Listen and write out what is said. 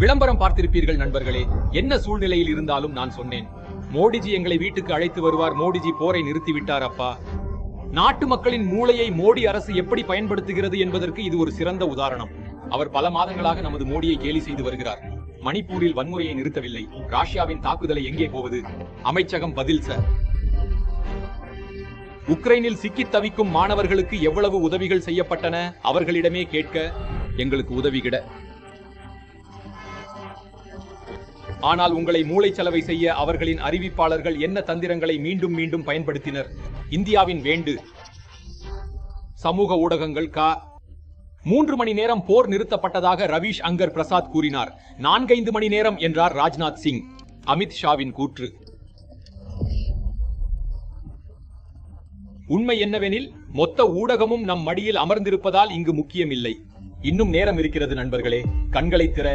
விளம்பரம் பார்த்திருப்பீர்கள் நண்பர்களே. என்ன சூழ்நிலையில் இருந்தாலும் நான் சொன்னேன், மோடிஜி எங்களை வீட்டுக்கு அழைத்து வருவார், மோடிஜி போரை நிறுத்திவிட்டார் அப்பா. நாட்டு மக்களின் மூளையை மோடி அரசு எப்படி பயன்படுத்துகிறது என்பதற்கு இது ஒரு சிறந்த உதாரணம். அவர் பல மாதங்களாக நமது மோடியை கேலி செய்து வருகிறார். மணிப்பூரில் வன்முறையை நிறுத்தவில்லை, ரஷ்யாவின் தாக்குதலை எங்கே போவது? அமைச்சகம் பதில் சார். உக்ரைனில் சிக்கித் தவிக்கும் மாணவர்களுக்கு எவ்வளவு உதவிகள் செய்யப்பட்டன? அவர்களிடமே கேட்க, எங்களுக்கு உதவி கிட. ஆனால் உங்களை மூளைச்சலவை செய்ய அவர்களின் அறிவிப்பாளர்கள் என்ன தந்திரங்களை மீண்டும் மீண்டும் பயன்படுத்தினர்? இந்தியாவின் வேண்டு சமூக ஊடகங்கள் 3 மணி நேரம் போர் நிறுத்தப்பட்டதாக ரவீஷ் அங்கர் பிரசாத் கூறினார். 4-5 மணி நேரம் என்றார் ராஜ்நாத் சிங். அமித் ஷாவின் கூற்று. உண்மை என்னவெனில், மொத்த ஊடகமும் நம் மடியில் அமர்ந்திருப்பதால் இங்கு முக்கியமில்லை. இன்னும் நேரம் இருக்கிறது நண்பர்களே, கண்களை திற.